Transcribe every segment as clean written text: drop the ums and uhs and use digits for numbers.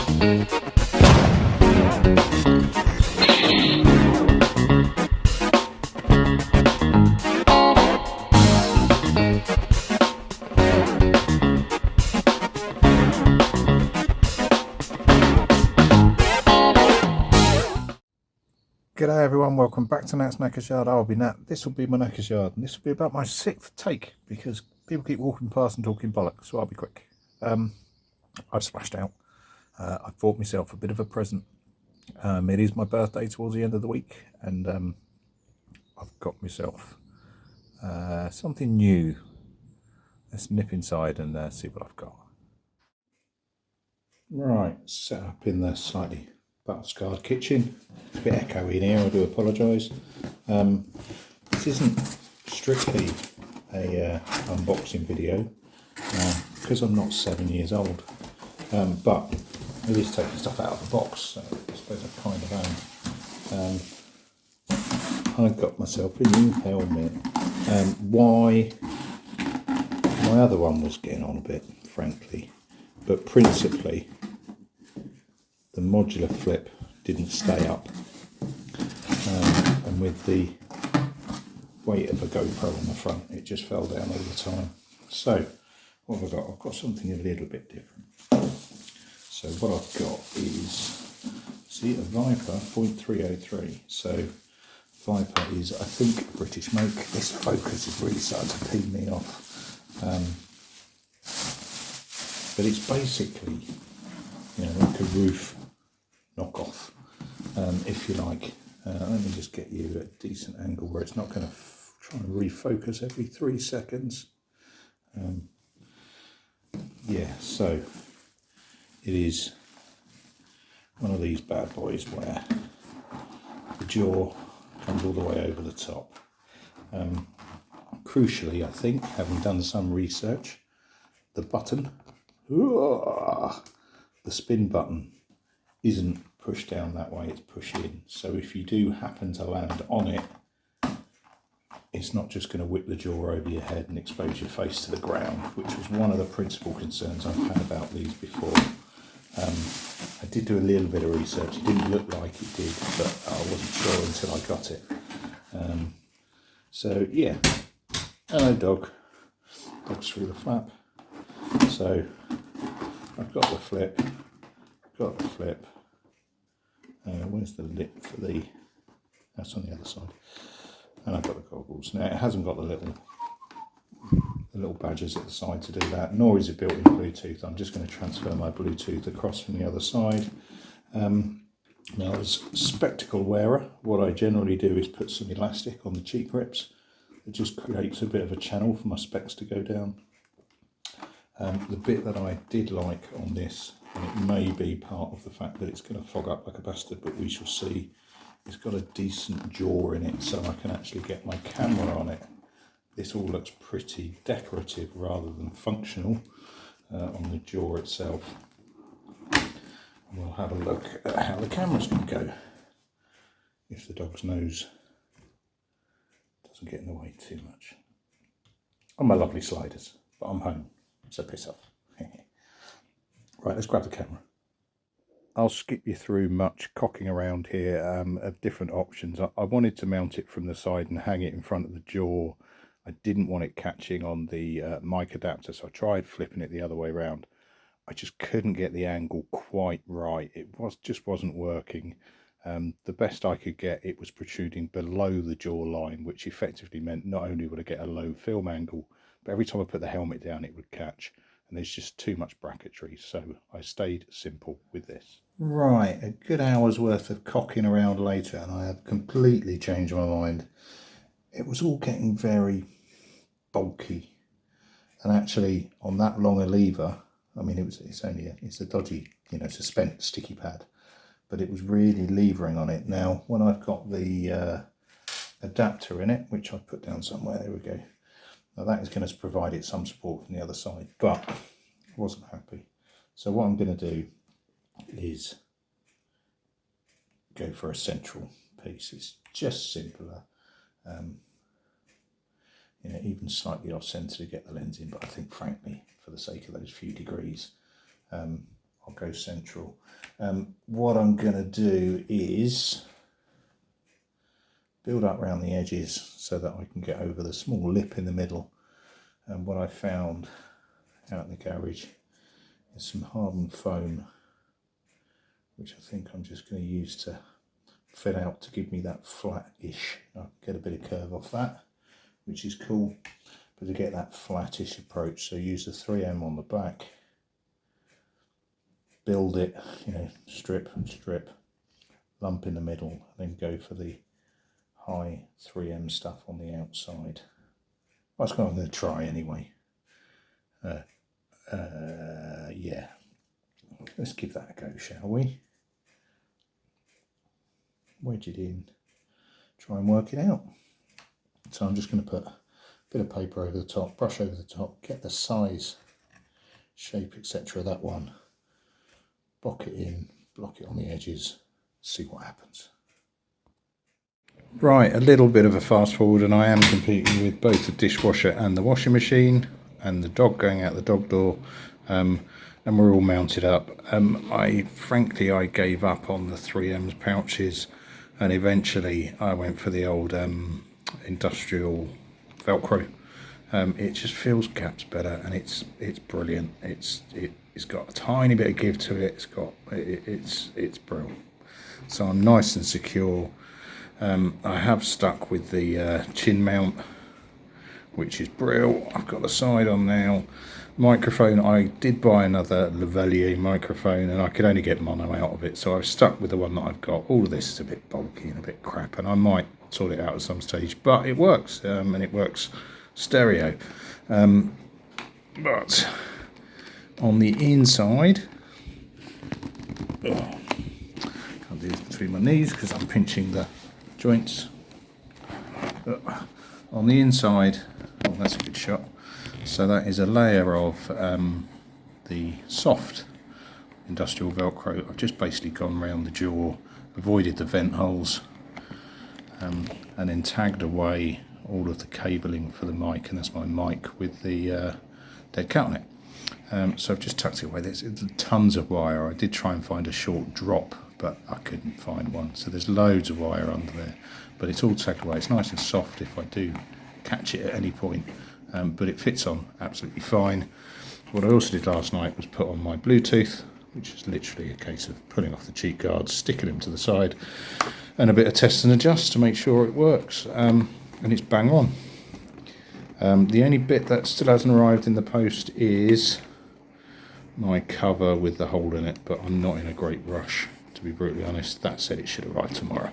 G'day everyone, welcome back to Nat's Knackers Yard. I'll be Nat. This will be my Knackers Yard, and this will be about my 6th take because people keep walking past and talking bollocks, so I'll be quick. I've splashed out. I've bought myself a bit of a present. It is my birthday towards the end of the week, and I've got myself something new. Let's nip inside and see what I've got. Right, set up in the slightly battle-scarred kitchen. It's a bit echoey in here, I do apologise. This isn't strictly a unboxing video because I'm not 7 years old, but it is taking stuff out of the box, so I suppose I kind of am. I got myself a new helmet. Why? My other one was getting on a bit, frankly, but principally the modular flip didn't stay up, and with the weight of a GoPro on the front it just fell down all the time. So what have I got? I've got something a little bit different. So what I've got is, see, a Viper 0.303. So Viper is, I think, British make. This focus is really starting to pee me off. But it's basically, like a roof knockoff, if you like. Let me just get you a decent angle where it's not going to try and refocus every 3 seconds. Yeah, so it is one of these bad boys where the jaw comes all the way over the top. Crucially, I think, having done some research, the button, the spin button, isn't pushed down that way, it's pushed in. So if you do happen to land on it, it's not just going to whip the jaw over your head and expose your face to the ground, which was one of the principal concerns I've had about these before. I did do a little bit of research. It didn't look like it did, but I wasn't sure until I got it. So yeah, hello dog. Dog's through the flap. So I've got the flip. Where's the lip for the? That's on the other side. And I've got the goggles. Now it hasn't got the little badges at the side to do that, nor is it built in Bluetooth. I'm just going to transfer my Bluetooth across from the other side. Now, as a spectacle wearer, what I generally do is put some elastic on the cheek rips. It just creates a bit of a channel for my specs to go down. The bit that I did like on this, and it may be part of the fact that it's going to fog up like a bastard, but we shall see, it's got a decent jaw in it, so I can actually get my camera on it. This all looks pretty decorative rather than functional on the jaw itself. And we'll have a look at how the camera's going to go if the dog's nose doesn't get in the way too much. On my lovely sliders, but I'm home, so piss off. Right, let's grab the camera. I'll skip you through much cocking around here of different options. I wanted to mount it from the side and hang it in front of the jaw. I didn't want it catching on the mic adapter, so I tried flipping it the other way around. I just couldn't get the angle quite right. It just wasn't working. The best I could get, it was protruding below the jaw line, which effectively meant not only would I get a low film angle, but every time I put the helmet down, it would catch. And there's just too much bracketry, so I stayed simple with this. Right, a good hour's worth of cocking around later, and I have completely changed my mind. It was all getting very bulky, and actually on that longer lever, I mean, it's a dodgy, it's a spent sticky pad, but it was really levering on it. Now, when I've got the adapter in it, which I've put down somewhere, there we go. Now that is going to provide it some support from the other side, but I wasn't happy. So what I'm going to do is go for a central piece. It's just simpler. Even slightly off centre to get the lens in, but I think frankly, for the sake of those few degrees, I'll I'll go central. What I'm going to do is build up around the edges so that I can get over the small lip in the middle. And what I found out in the garage is some hardened foam, which I think I'm just going to use to fill out to give me that flat-ish. I'll get a bit of curve off that, which is cool, but to get that flattish approach, so use the 3M on the back, build it, you know, strip and strip, lump in the middle, and then go for the high 3M stuff on the outside. That's what I'm going to try anyway. Yeah, let's give that a go, shall we? Wedge it in, try and work it out. So I'm just going to put a bit of paper over the top, brush over the top, get the size, shape, etc. of that one, block it in, block it on the edges, see what happens. Right, a little bit of a fast forward, and I am competing with both the dishwasher and the washing machine, and the dog going out the dog door, and we're all mounted up. Frankly, I gave up on the 3M's pouches, and eventually I went for the old industrial Velcro. It just fills gaps better, and it's brilliant. It's got a tiny bit of give to it. It's brilliant. So I'm nice and secure. I have stuck with the chin mount, which is brilliant. I've got the side on now. Microphone, I did buy another Lavalier microphone, and I could only get mono out of it, so I've stuck with the one that I've got. All of this is a bit bulky and a bit crap, and I might sort it out at some stage, but it works, and it works stereo. But on the inside, can't do this between my knees because I'm pinching the joints. On the inside, oh, that's a good shot. So that is a layer of the soft industrial Velcro. I've just basically gone around the jaw, avoided the vent holes, and then tagged away all of the cabling for the mic, and that's my mic with the dead cat on it. So I've just tucked it away. There's tons of wire. I did try and find a short drop, but I couldn't find one. So there's loads of wire under there, but it's all tagged away. It's nice and soft if I do catch it at any point, but it fits on absolutely fine. What I also did last night was put on my Bluetooth, which is literally a case of pulling off the cheek guards, sticking them to the side, and a bit of test and adjust to make sure it works, and it's bang on. The only bit that still hasn't arrived in the post is my cover with the hole in it, but I'm not in a great rush, to be brutally honest. That said, it should arrive tomorrow.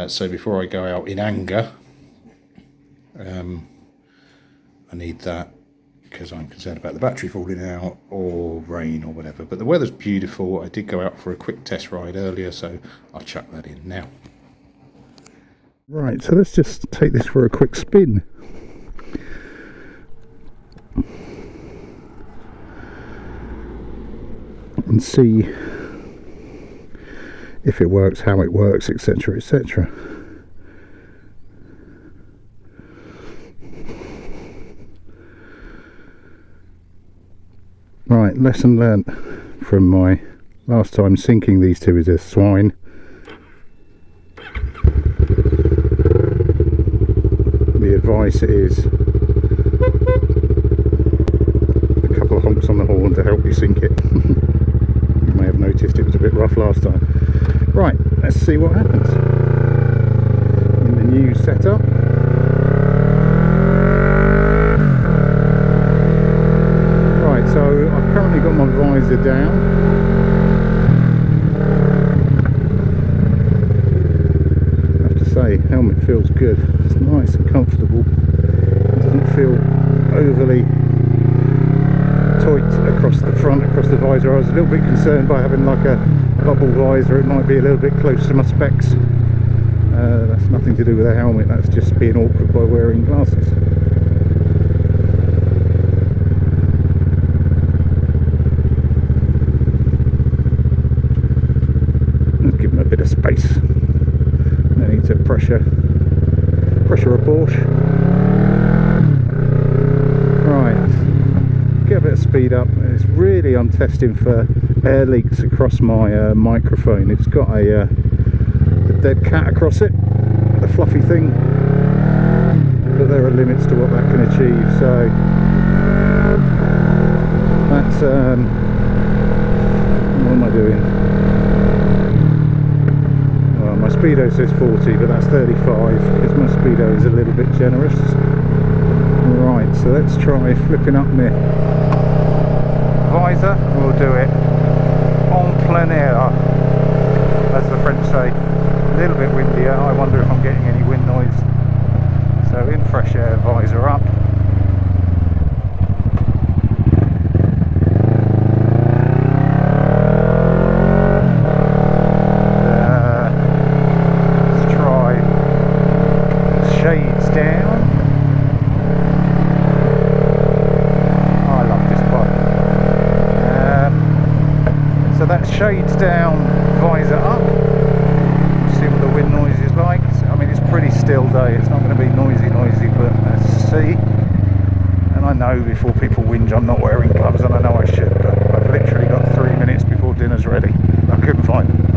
So before I go out in anger, I need that because I'm concerned about the battery falling out or rain or whatever. But the weather's beautiful. I did go out for a quick test ride earlier, so I'll chuck that in now. Right, so let's just take this for a quick spin. And see if it works, how it works, etc., etc. Right, lesson learnt from my last time sinking these two is a swine. The advice is a couple of honks on the horn to help you sink it. You may have noticed it was a bit rough last time. Right, let's see what happens in the new setup. Right, so I've currently got my visor down. I have to say, helmet feels good. It's nice and comfortable. It doesn't feel overly tight across the front, across the visor. I was a little bit concerned by having like a bubble visor. It might be a little bit close to my specs. That's nothing to do with the helmet. That's just being awkward by wearing glasses. Let's give them a bit of space. No need to pressure a Porsche. Right, get a bit of speed up. It's really, I'm testing for air leaks across my microphone. It's got a dead cat across it, the fluffy thing, but there are limits to what that can achieve. So that's what am I doing? Well, my speedo says 40, but that's 35 because my speedo is a little bit generous. Right, so let's try flipping up my visor. We'll do it en plein air, as the French say. A little bit windier. I wonder if I'm getting any wind noise. So in fresh air, visor up. Let's try shades down. I love this bike. So that's shades down, visor up. See what the wind noise is like. I mean, it's pretty still day. It's not going to be noisy, but let's see. And I know before people whinge I'm not wearing gloves, and I know I should, but I've literally got 3 minutes before dinner's ready. I couldn't find them.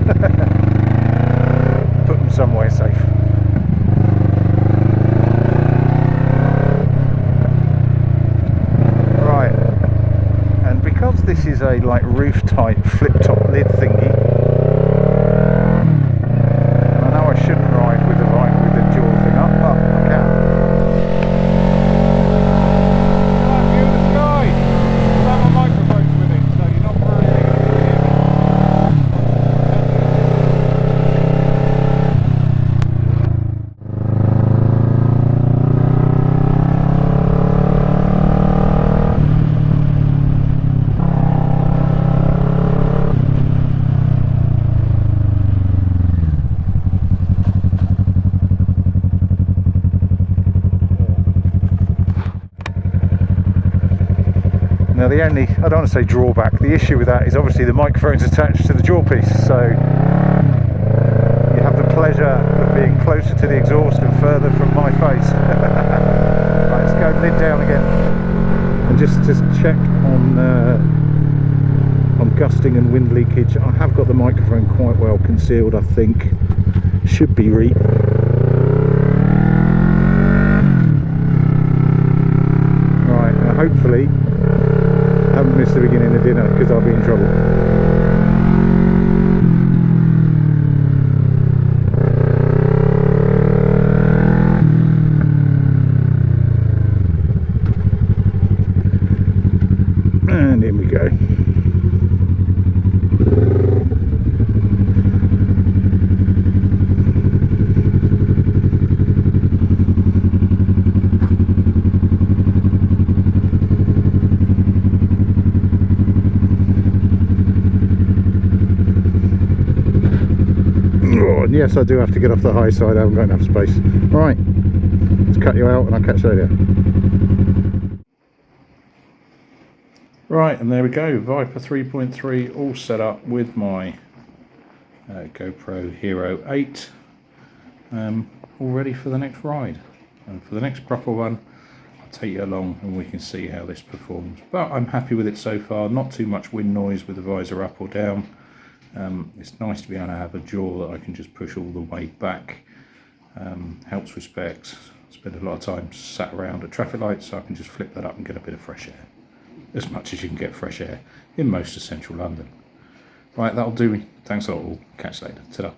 Put them somewhere safe. Right, and because this is a like roof type flip top lid thingy, I know I shouldn't ride with the jaw thing up, but I can. Now the only, I don't want to say drawback, the issue with that is obviously the microphone's attached to the jaw piece, so you have the pleasure of being closer to the exhaust and further from my face. Right, let's go lid down again. And just check on gusting and wind leakage. I have got the microphone quite well concealed, I think. Should be right. Right, now hopefully I haven't missed the beginning of dinner because I'll be in trouble. And in we go. And yes, I do have to get off the high side. I haven't got enough space. Right, let's cut you out and I'll catch you later. Right, and there we go, Viper 3.3 all set up with my GoPro Hero 8, all ready for the next ride. And for the next proper one, I'll take you along and we can see how this performs. But I'm happy with it so far, not too much wind noise with the visor up or down. It's nice to be able to have a jaw that I can just push all the way back. Helps with specs. Spend a lot of time sat around at traffic lights, so I can just flip that up and get a bit of fresh air. As much as you can get fresh air in most of central London. Right, that'll do me. Thanks a lot all. Catch you later. Ta-da.